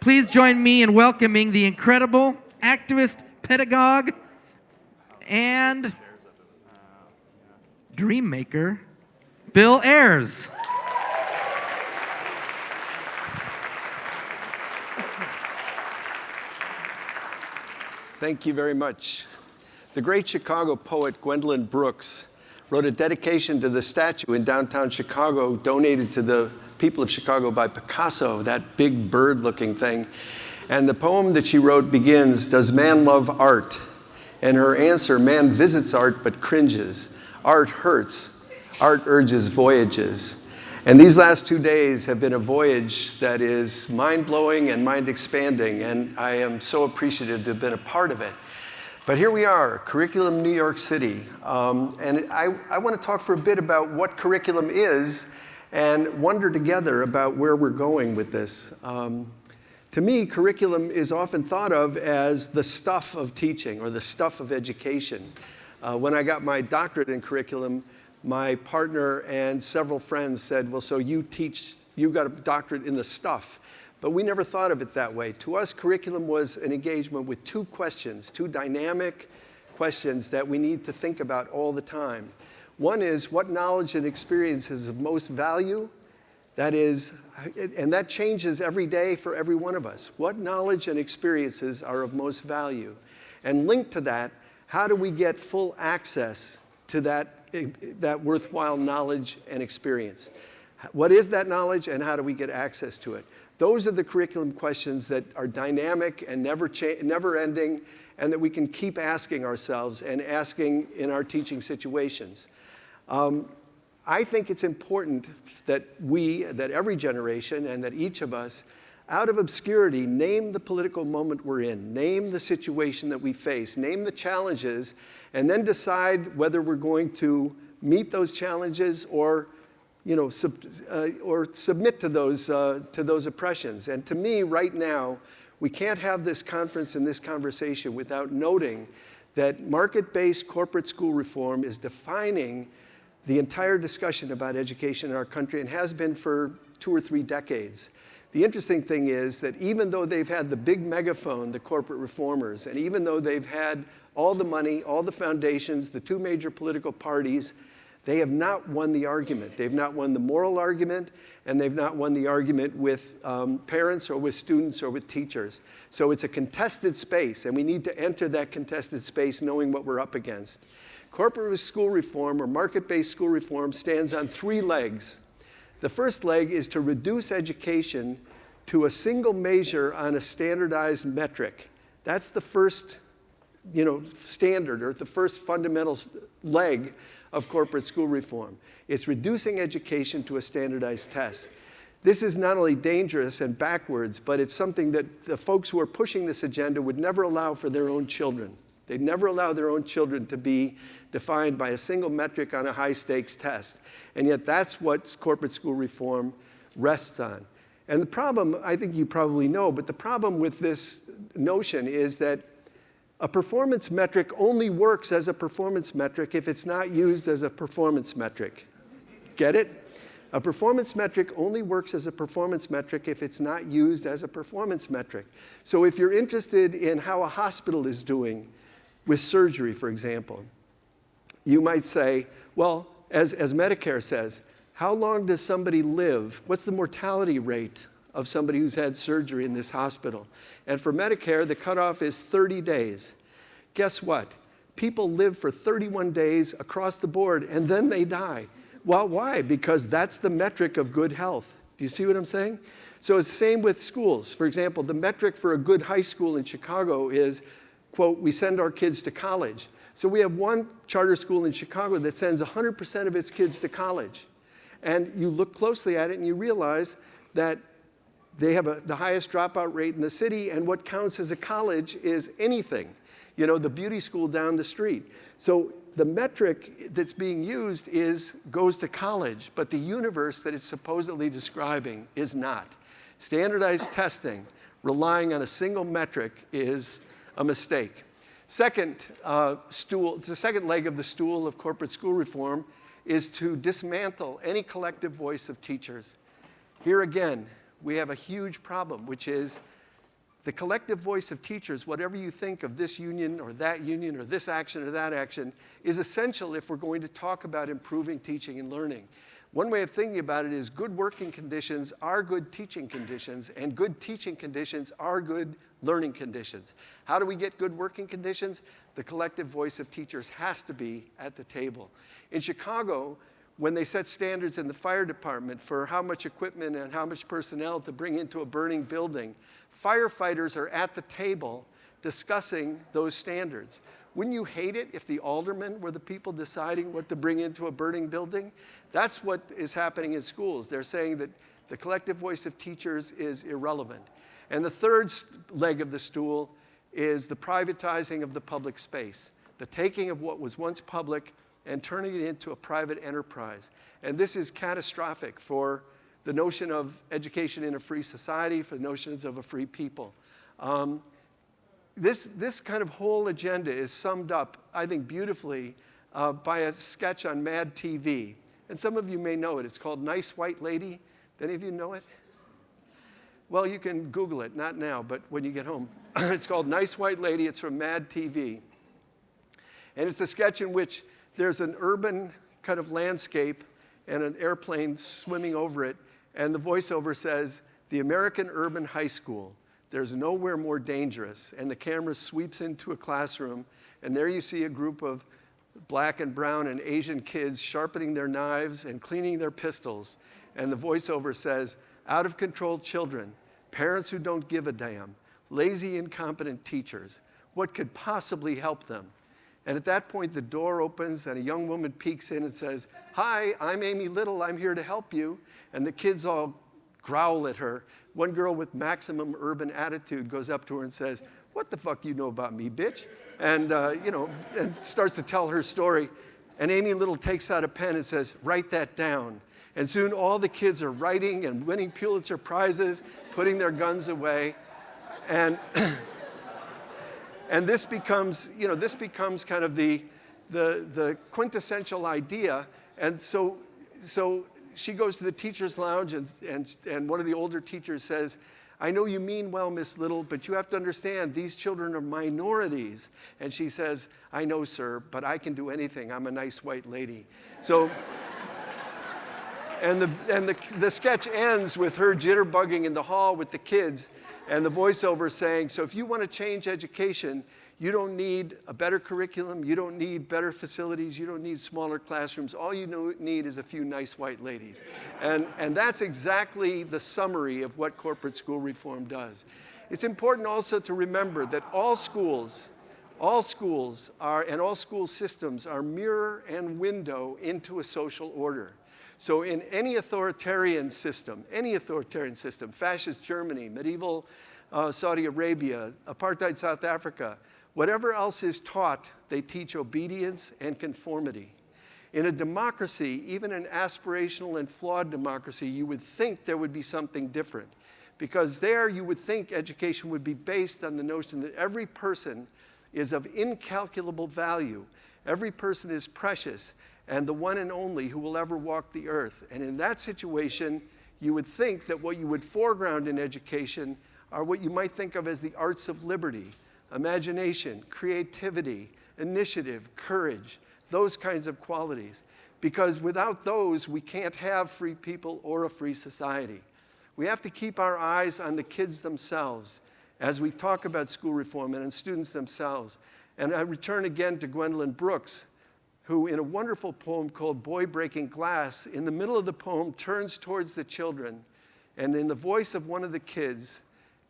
Please join me in welcoming the incredible activist, pedagogue, and dream maker, Bill Ayers. Thank you very much. The great Chicago poet Gwendolyn Brooks wrote a dedication to the statue in downtown Chicago donated to the people of Chicago by Picasso, that big bird-looking thing. And the poem that she wrote begins, "Does man love art?" And her answer, "Man visits art but cringes. Art hurts. Art urges voyages." And these last 2 days have been a voyage that is mind-blowing and mind-expanding, and I am so appreciative to have been a part of it. But here we are, Curriculum New York City. And I want to talk for a bit about what curriculum is and wonder together about where we're going with this. To me, curriculum is often thought of as the stuff of teaching or the stuff of education. When I got my doctorate in curriculum, my partner and several friends said, well, so you got a doctorate in the stuff. But we never thought of it that way. To us, curriculum was an engagement with two questions, two dynamic questions that we need to think about all the time. One is, what knowledge and experience is of most value? That is, and that changes every day for every one of us. What knowledge and experiences are of most value? And linked to that, how do we get full access to that worthwhile knowledge and experience? What is that knowledge and how do we get access to it? Those are the curriculum questions that are dynamic and never ending, and that we can keep asking ourselves and asking in our teaching situations. I think it's important that every generation and that each of us, out of obscurity, name the political moment we're in, name the situation that we face, name the challenges, and then decide whether we're going to meet those challenges or submit to those oppressions. And to me, right now, we can't have this conference and this conversation without noting that market-based corporate school reform is defining the entire discussion about education in our country and has been for 2 or 3 decades. The interesting thing is that even though they've had the big megaphone, the corporate reformers, and even though they've had all the money, all the foundations, the 2 major political parties, they have not won the argument. They've not won the moral argument, and they've not won the argument with parents or with students or with teachers. So it's a contested space, and we need to enter that contested space knowing what we're up against. Corporate school reform or market-based school reform stands on 3 legs. The first leg is to reduce education to a single measure on a standardized metric. That's the first standard or the first fundamental leg of corporate school reform. It's reducing education to a standardized test. This is not only dangerous and backwards, but it's something that the folks who are pushing this agenda would never allow for their own children. They'd never allow their own children to be defined by a single metric on a high-stakes test. And yet that's what corporate school reform rests on. And the problem, I think you probably know, but the problem with this notion is that a performance metric only works as a performance metric if it's not used as a performance metric. Get it? A performance metric only works as a performance metric if it's not used as a performance metric. So if you're interested in how a hospital is doing with surgery, for example, you might say, well, as Medicare says, how long does somebody live? What's the mortality rate of somebody who's had surgery in this hospital? And for Medicare, the cutoff is 30 days. Guess what? People live for 31 days across the board, and then they die. Well, why? Because that's the metric of good health. Do you see what I'm saying? So it's the same with schools. For example, the metric for a good high school in Chicago is, quote, we send our kids to college. So we have one charter school in Chicago that sends 100% of its kids to college. And you look closely at it and you realize that they have the highest dropout rate in the city, and what counts as a college is anything. The beauty school down the street. So the metric that's being used goes to college, but the universe that it's supposedly describing is not. Standardized testing, relying on a single metric, is a mistake. The second leg of the stool of corporate school reform is to dismantle any collective voice of teachers. Here again, we have a huge problem, which is The collective voice of teachers, whatever you think of this union or this action or that action, is essential if we're going to talk about improving teaching and learning. One way of thinking about it is good working conditions are good teaching conditions, and good teaching conditions are good learning conditions. How do we get good working conditions? The collective voice of teachers has to be at the table. In Chicago, when they set standards in the fire department for how much equipment and how much personnel to bring into a burning building, firefighters are at the table discussing those standards. Wouldn't you hate it if the aldermen were the people deciding what to bring into a burning building? That's what is happening in schools. They're saying that the collective voice of teachers is irrelevant. And the third leg of the stool is the privatizing of the public space, the taking of what was once public and turning it into a private enterprise. And this is catastrophic for the notion of education in a free society, for the notions of a free people. This kind of whole agenda is summed up, I think, beautifully by a sketch on Mad TV. And some of you may know it. It's called Nice White Lady. Do any of you know it? Well, you can Google it, not now, but when you get home. It's called Nice White Lady. It's from Mad TV. And it's a sketch in which there's an urban kind of landscape and an airplane swimming over it. And the voiceover says, "The American Urban High School. There's nowhere more dangerous." And the camera sweeps into a classroom, and there you see a group of black and brown and Asian kids sharpening their knives and cleaning their pistols. And the voiceover says, "Out of control children, parents who don't give a damn, lazy, incompetent teachers. What could possibly help them?" And at that point, the door opens and a young woman peeks in and says, "Hi, I'm Amy Little. I'm here to help you." And the kids all growl at her. One girl with maximum urban attitude goes up to her and says, "What the fuck you know about me, bitch?" And, and starts to tell her story. And Amy Little takes out a pen and says, "Write that down." And soon all the kids are writing and winning Pulitzer Prizes, putting their guns away. And and this becomes kind of the quintessential idea. And so she goes to the teacher's lounge, and one of the older teachers says, "I know you mean well, Miss Little, but you have to understand these children are minorities." And she says, "I know, sir, but I can do anything. I'm a nice white lady." So, and the sketch ends with her jitterbugging in the hall with the kids, and the voiceover saying, "So if you want to change education, you don't need a better curriculum, you don't need better facilities, you don't need smaller classrooms. All you need is a few nice white ladies." And that's exactly the summary of what corporate school reform does. It's important also to remember that all schools are, and all school systems are mirror and window into a social order. So in any authoritarian system, fascist Germany, medieval Saudi Arabia, apartheid South Africa, whatever else is taught, they teach obedience and conformity. In a democracy, even an aspirational and flawed democracy, you would think there would be something different. Because there you would think education would be based on the notion that every person is of incalculable value. Every person is precious and the one and only who will ever walk the earth. And in that situation, you would think that what you would foreground in education are what you might think of as the arts of liberty: imagination, creativity, initiative, courage, those kinds of qualities. Because without those, we can't have free people or a free society. We have to keep our eyes on the kids themselves as we talk about school reform and on students themselves. And I return again to Gwendolyn Brooks, who in a wonderful poem called Boy Breaking Glass, in the middle of the poem turns towards the children and in the voice of one of the kids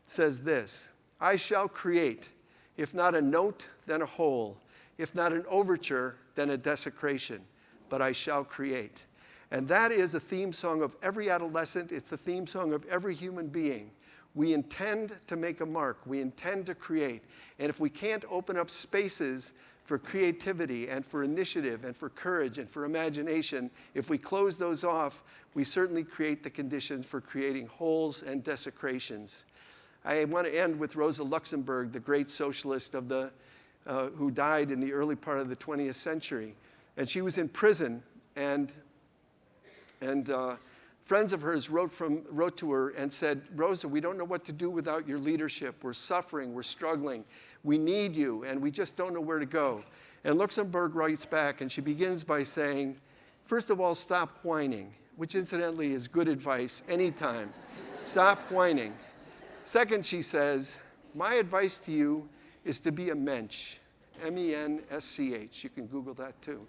says this: "I shall create, if not a note, then a whole, if not an overture, then a desecration, but I shall create." And that is a theme song of every adolescent. It's the theme song of every human being. We intend to make a mark. We intend to create. And if we can't open up spaces for creativity and for initiative and for courage and for imagination, if we close those off, we certainly create the conditions for creating holes and desecrations. I want to end with Rosa Luxemburg, the great socialist who died in the early part of the 20th century. And she was in prison, and friends of hers wrote to her and said, Rosa, we don't know what to do without your leadership. We're suffering, we're struggling. We need you, and we just don't know where to go. And Luxemburg writes back, and she begins by saying, first of all, stop whining, which incidentally is good advice anytime. Stop whining. Second, she says, my advice to you is to be a mensch, M-E-N-S-C-H. You can Google that too.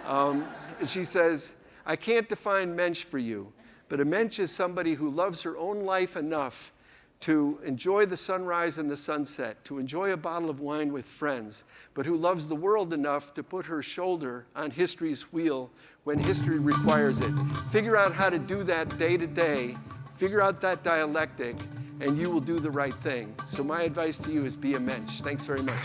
And she says, I can't define mensch for you, but a mensch is somebody who loves her own life enough to enjoy the sunrise and the sunset, to enjoy a bottle of wine with friends, but who loves the world enough to put her shoulder on history's wheel when history requires it. Figure out how to do that day to day, figure out that dialectic, and you will do the right thing. So my advice to you is be a mensch. Thanks very much.